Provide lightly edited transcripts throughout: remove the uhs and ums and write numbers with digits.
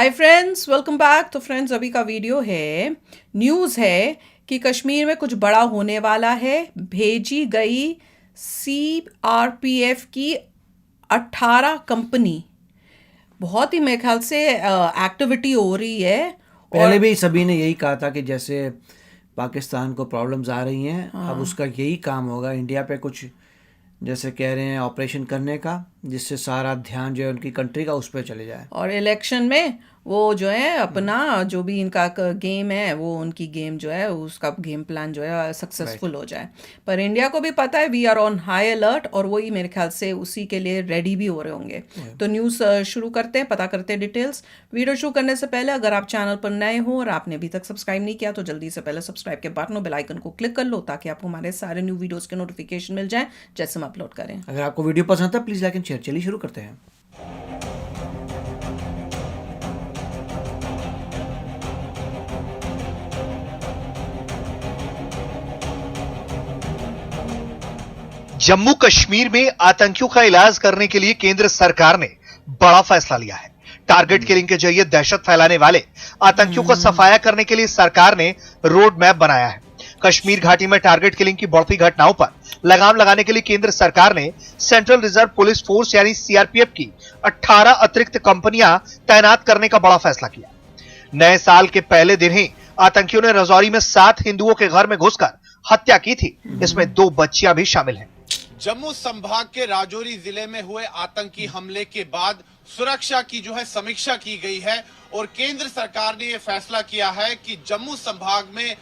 Hi friends, welcome back. तो friends, अभी का वीडियो है, न्यूज़ है कि कश्मीर में कुछ बड़ा होने वाला है। भेजी गई सीआरपीएफ की 18 कंपनी, बहुत ही मेरे ख्याल से एक्टिविटी हो रही है। पहले और भी सभी ने यही कहा था कि जैसे पाकिस्तान को प्रॉब्लम्स आ रही हैं, अब हाँ, उसका यही काम होगा इंडिया पे कुछ जैसे कह रहे हैं ऑपरेशन करने का, जिससे सारा ध्यान जो है उनकी कंट्री का उस पर चले जाए। और इलेक्शन में वो जो है अपना जो भी इनका गेम है, वो उनकी गेम जो है उसका गेम प्लान जो है राइट। सक्सेसफुल हो जाए। पर इंडिया को भी पता है we are on high alert, और वही मेरे ख्याल से उसी के लिए रेडी भी हो रहे होंगे। तो न्यूज़ शुरू करते हैं, पता करते हैं डिटेल्स। वीडियो शुरू करने से पहले अगर आप चैनल पर नए हो और आपने अभी तक सब्सक्राइब नहीं किया तो जल्दी से पहले सब्सक्राइब के बटन और बेल आइकन को क्लिक कर लो, ताकि आपको हमारे सारे न्यू वीडियोस के नोटिफिकेशन मिल जाए जैसे हम अपलोड करें। अगर आपको वीडियो पसंद आता है प्लीज़ लाइक एंड शेयर। चलिए शुरू करते हैं। जम्मू कश्मीर में आतंकियों का इलाज करने के लिए केंद्र सरकार ने बड़ा फैसला लिया है। टारगेट किलिंग के जरिए दहशत फैलाने वाले आतंकियों को सफाया करने के लिए सरकार ने रोड मैप बनाया है। कश्मीर घाटी में टारगेट किलिंग की बढ़ती घटनाओं पर लगाम लगाने के लिए केंद्र सरकार ने सेंट्रल रिजर्व पुलिस फोर्स यानी सीआरपीएफ की 18 अतिरिक्त कंपनियां तैनात करने का बड़ा फैसला किया। नए साल के पहले दिन ही आतंकियों ने रजौरी में 7 हिंदुओं के घर में घुसकर हत्या की थी। इसमें 2 बच्चियां भी शामिल हैं। जम्मू संभाग के राजौरी जिले में हुए आतंकी हमले के बाद सुरक्षा की जो है समीक्षा की गई है और केंद्र सरकार ने यह फैसला किया है कि जम्मू संभाग में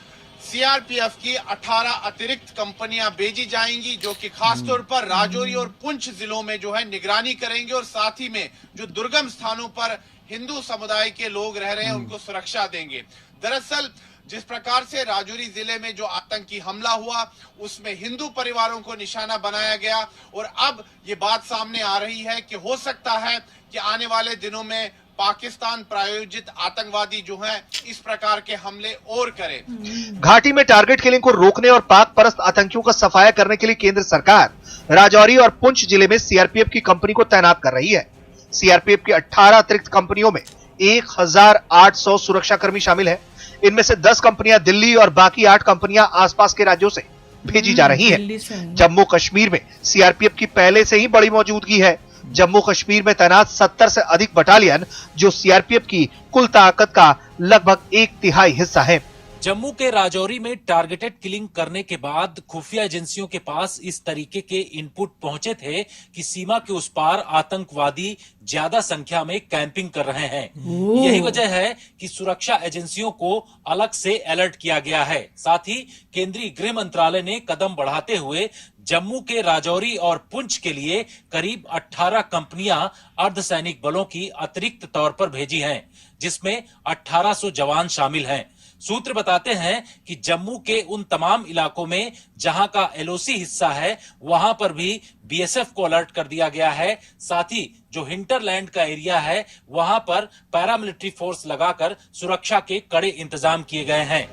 सीआरपीएफ की 18 अतिरिक्त कंपनियां भेजी जाएंगी, जो कि खासतौर पर राजौरी और पुंछ जिलों में जो है निगरानी करेंगे और साथ ही में जो दुर्गम स्थानों पर हिंदू समुदाय के लोग रह रहे हैं उनको सुरक्षा देंगे। दरअसल जिस प्रकार से राजौरी जिले में जो आतंकी हमला हुआ उसमें हिंदू परिवारों को निशाना बनाया गया, और अब ये बात सामने आ रही है कि हो सकता है कि आने वाले दिनों में पाकिस्तान प्रायोजित आतंकवादी जो हैं इस प्रकार के हमले और करें। घाटी में टारगेट किलिंग को रोकने और पाक परस्त आतंकियों का सफाया करने के लिए केंद्र सरकार राजौरी और पुंछ जिले में सीआरपीएफ की कंपनी को तैनात कर रही है। सीआरपीएफ की 18 अतिरिक्त कंपनियों में 1800 सुरक्षाकर्मी शामिल है। इनमें से 10 कंपनियां दिल्ली और बाकी 8 कंपनियां आसपास के राज्यों से भेजी जा रही दिल्ली से हैं। जम्मू कश्मीर में सीआरपीएफ की पहले से ही बड़ी मौजूदगी है। जम्मू कश्मीर में तैनात 70 से अधिक बटालियन, जो सीआरपीएफ की कुल ताकत का लगभग 1/3 हिस्सा है। जम्मू के राजौरी में टारगेटेड किलिंग करने के बाद खुफिया एजेंसियों के पास इस तरीके के इनपुट पहुंचे थे कि सीमा के उस पार आतंकवादी ज्यादा संख्या में कैंपिंग कर रहे हैं। यही वजह है कि सुरक्षा एजेंसियों को अलग से अलर्ट किया गया है। साथ ही केंद्रीय गृह मंत्रालय ने कदम बढ़ाते हुए जम्मू के राजौरी और पुंछ के लिए करीब 18 कंपनियां अर्धसैनिक बलों की अतिरिक्त तौर पर भेजी हैं, जिसमें 1800 जवान शामिल हैं। सूत्र बताते हैं कि जम्मू के उन तमाम इलाकों में जहां का एलओसी हिस्सा है वहां पर भी बीएसएफ को अलर्ट कर दिया गया है। साथ ही जो हिंटरलैंड का एरिया है वहां पर पैरामिलिट्री फोर्स लगाकर सुरक्षा के कड़े इंतजाम किए गए हैं।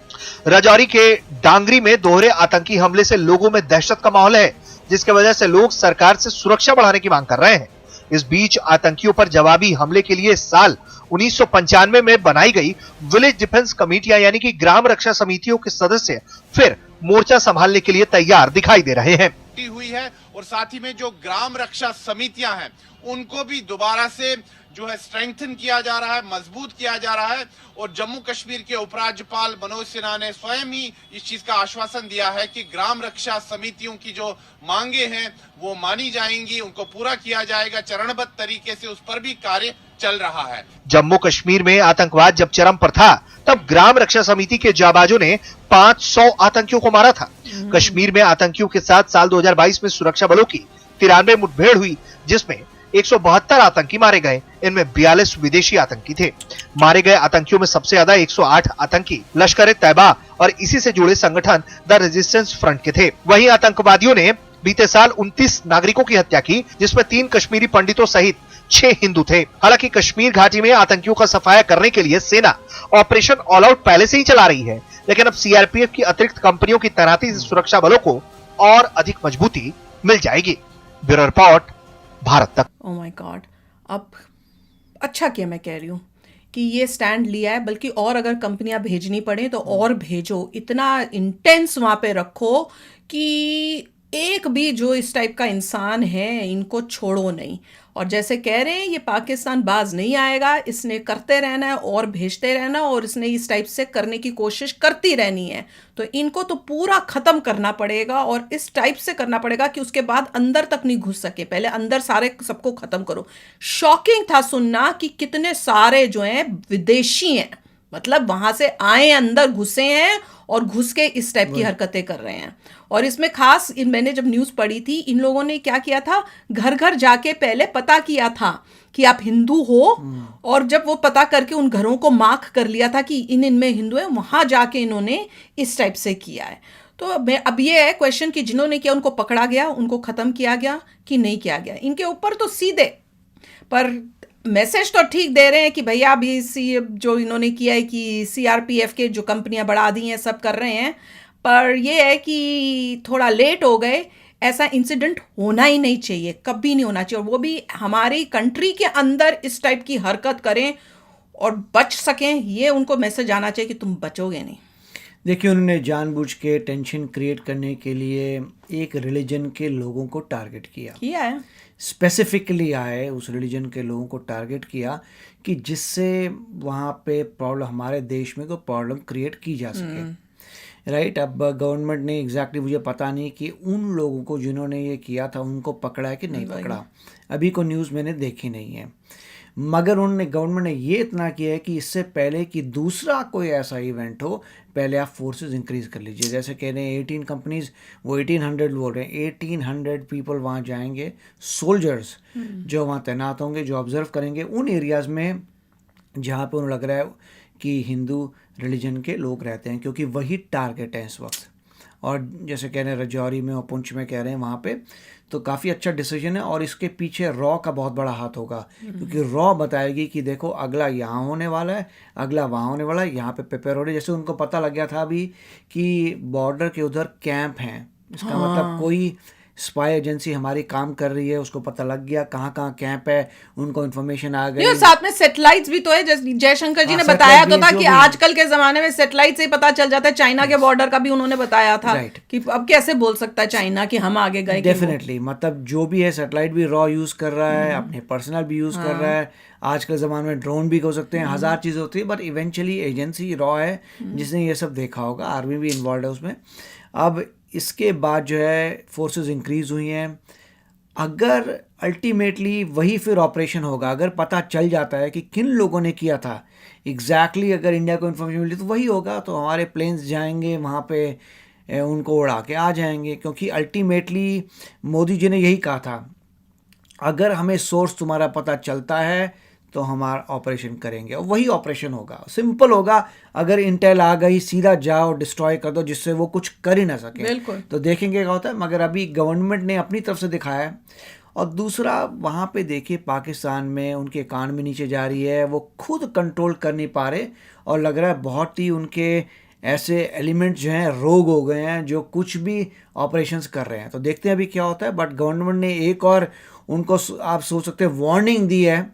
राजौरी के डांगरी में दोहरे आतंकी हमले से लोगों में दहशत का माहौल है, जिसकी वजह से लोग सरकार से सुरक्षा बढ़ाने की मांग कर रहे हैं। इस बीच आतंकियों पर जवाबी हमले के लिए इस साल 1995 में बनाई गई विलेज डिफेंस कमेटियां यानी कि ग्राम रक्षा समितियों के सदस्य फिर मोर्चा संभालने के लिए तैयार दिखाई दे रहे हैं। हुई है और साथ ही में जो ग्राम रक्षा समितियां हैं उनको भी दोबारा से जो है स्ट्रेंथन किया जा रहा है, मजबूत किया जा रहा है। और जम्मू कश्मीर के उपराज्यपाल मनोज सिन्हा ने स्वयं ही इस चीज का आश्वासन दिया है कि ग्राम रक्षा समितियों की जो मांगे हैं वो मानी जाएंगी, उनको पूरा किया जाएगा। चरणबद्ध तरीके से उस पर भी कार्य चल रहा है। जम्मू कश्मीर में आतंकवाद जब चरम पर था तब ग्राम रक्षा समिति के जाबाजों ने 500 आतंकियों को मारा था। कश्मीर में आतंकियों के साथ साल 2022 में सुरक्षा बलों की 93 मुठभेड़ हुई, जिसमें 172 आतंकी मारे गए। इनमें 42 विदेशी आतंकी थे। मारे गए आतंकियों में सबसे ज्यादा 108 आतंकी लश्कर-ए-तैयबा और इसी से जुड़े संगठन द रेजिस्टेंस फ्रंट के थे। वहीं आतंकवादियों ने बीते साल 29 नागरिकों की हत्या की, जिसमें 3 कश्मीरी पंडितों सहित 6 हिंदू थे। हालांकि कश्मीर घाटी में आतंकियों का सफाया करने के लिए सेना ऑपरेशन ऑल आउट पहले से ही चला रही है, लेकिन अब सीआरपीएफ की अतिरिक्त कंपनियों की तैनाती से सुरक्षा बलों को और अधिक मजबूती मिल जाएगी। ब्यूरो रिपोर्ट, भारत तक। ओह माय गॉड, अब अच्छा किया, मैं कह रही हूँ कि ये स्टैंड लिया है, बल्कि और अगर कंपनियां भेजनी पड़े तो और भेजो, इतना इंटेंस वहां पे रखो कि एक भी जो इस टाइप का इंसान है इनको छोड़ो नहीं। और जैसे कह रहे हैं ये पाकिस्तान बाज नहीं आएगा, इसने करते रहना है और भेजते रहना, और इसने इस टाइप से करने की कोशिश करती रहनी है। तो इनको तो पूरा ख़त्म करना पड़ेगा और इस टाइप से करना पड़ेगा कि उसके बाद अंदर तक नहीं घुस सके, पहले अंदर सारे सबको ख़त्म करो। शॉकिंग था सुनना कि कितने सारे जो हैं विदेशी हैं, मतलब वहां से आए, अंदर घुसे हैं और घुस के इस टाइप की हरकतें कर रहे हैं। और इसमें खास मैंने जब न्यूज़ पढ़ी थी, इन लोगों ने क्या किया था, घर घर जाके पहले पता किया था कि आप हिंदू हो, और जब वो पता करके उन घरों को मार्क कर लिया था कि इनमें हिंदू है, वहां जाके इन्होंने इस टाइप से किया है। तो अब ये है क्वेश्चन कि जिन्होंने किया उनको पकड़ा गया, उनको ख़त्म किया गया कि नहीं किया गया। इनके ऊपर तो सीधे पर मैसेज तो ठीक दे रहे हैं कि भैया अभी जो इन्होंने किया है कि सीआरपीएफ के जो कंपनियां बढ़ा दी हैं सब कर रहे हैं, पर ये है कि थोड़ा लेट हो गए। ऐसा इंसिडेंट होना ही नहीं चाहिए, कभी नहीं होना चाहिए, और वो भी हमारी कंट्री के अंदर इस टाइप की हरकत करें और बच सकें, ये उनको मैसेज आना चाहिए कि तुम बचोगे नहीं। देखिए, उन्होंने जानबूझ के टेंशन क्रिएट करने के लिए एक रिलीजन के लोगों को टारगेट किया है, स्पेसिफिकली आए उस रिलीजन के लोगों को टारगेट किया कि जिससे वहाँ पे प्रॉब्लम, हमारे देश में कोई प्रॉब्लम क्रिएट की जा सके। राइट। अब गवर्नमेंट ने एग्जैक्टली मुझे पता नहीं कि उन लोगों को जिन्होंने ये किया था उनको पकड़ा है कि नहीं पकड़ा, अभी को न्यूज़ मैंने देखी नहीं है। मगर उन्होंने, गवर्नमेंट ने ये इतना किया है कि इससे पहले कि दूसरा कोई ऐसा इवेंट हो, पहले आप फोर्सेस इंक्रीज़ कर लीजिए। जैसे कह रहे हैं 18 कंपनीज, वो 1800 बोल रहे हैं, 1800 पीपल वहाँ जाएंगे, सोल्जर्स जो वहाँ तैनात होंगे, जो ऑब्जर्व करेंगे उन एरियाज़ में जहाँ पे उन्हें लग रहा है कि हिंदू रिलीजन के लोग रहते हैं, क्योंकि वही टारगेट है इस वक्त। और जैसे कह रहे हैं रजौरी में और पुंछ में कह रहे हैं वहाँ पे, तो काफ़ी अच्छा डिसीजन है। और इसके पीछे रॉ का बहुत बड़ा हाथ होगा, क्योंकि रॉ बताएगी कि देखो अगला यहाँ होने वाला है, अगला वहाँ होने वाला है, यहाँ पे प्रिपेयर हो रही है। जैसे उनको पता लग गया था अभी कि बॉर्डर के उधर कैंप हैं, इसका मतलब कोई स्पाई एजेंसी हमारी काम कर रही है, उसको पता लग गया कहाँ कहाँ कैंप है, उनको इन्फॉर्मेशन आ गई। साथ में सैटेलाइट्स भी तो है, जयशंकर जी ने बताया तो था कि आजकल के जमाने में सैटेलाइट से ही पता चल जाता है। चाइना के बॉर्डर का भी उन्होंने बताया था कि अब कैसे बोल सकता है चाइना कि हम आगे गए। डेफिनेटली, मतलब जो भी है, सैटेलाइट भी रॉ यूज़ कर रहा है, अपने पर्सनल भी यूज़ कर रहा है, आज के ज़माने में ड्रोन भी हो सकते हैं, हज़ार चीज़ें होती है, बट इवेंचुअली एजेंसी रॉ है जिसने ये सब देखा होगा, आर्मी भी इन्वॉल्व है उसमें। अब इसके बाद जो है फोर्सेस इंक्रीज़ हुई हैं। अगर अल्टीमेटली वही फिर ऑपरेशन होगा, अगर पता चल जाता है कि किन लोगों ने किया था एग्जैक्टली, अगर इंडिया को इन्फॉर्मेशन मिली तो वही होगा, तो हमारे प्लेन्स जाएंगे वहाँ पे, उनको उड़ा के आ जाएंगे। क्योंकि अल्टीमेटली मोदी जी ने यही कहा था, अगर हमें सोर्स तुम्हारा पता चलता है तो हमारा ऑपरेशन करेंगे, और वही ऑपरेशन होगा, सिंपल होगा। अगर इंटेल आ गई, सीधा जाओ डिस्ट्रॉय कर दो, जिससे वो कुछ कर ही ना सके। तो देखेंगे क्या होता है। मगर अभी गवर्नमेंट ने अपनी तरफ से दिखाया है। और दूसरा, वहाँ पे देखिए पाकिस्तान में उनकी इकानमी नीचे जा रही है, वो खुद कंट्रोल कर नहीं पा रहे, और लग रहा है बहुत ही उनके ऐसे एलिमेंट्स जो हैं रोग हो गए हैं जो कुछ भी ऑपरेशंस कर रहे हैं। तो देखते हैं अभी क्या होता है। बट गवर्नमेंट ने एक और उनको, आप सोच सकते हैं, वार्निंग दी है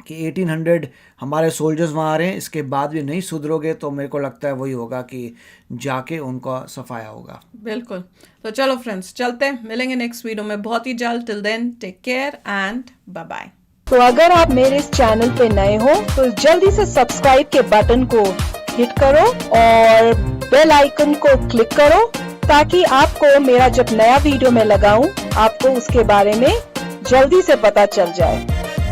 कि 1800 हमारे सोल्जर्स वहाँ आ रहे हैं, इसके बाद भी नहीं सुधरोगे तो मेरे को लगता है वही होगा कि जाके उनका सफाया होगा। बिल्कुल। तो चलो फ्रेंड्स, चलते हैं, मिलेंगे नेक्स्ट वीडियो में बहुत ही जल्द। Till then take care and bye bye. तो अगर आप मेरे इस चैनल पे नए हो तो जल्दी से सब्सक्राइब के बटन को हिट करो और बेल आइकन को क्लिक करो, ताकि आपको मेरा जब नया वीडियो मैं लगाऊं आपको उसके बारे में जल्दी से पता चल जाए।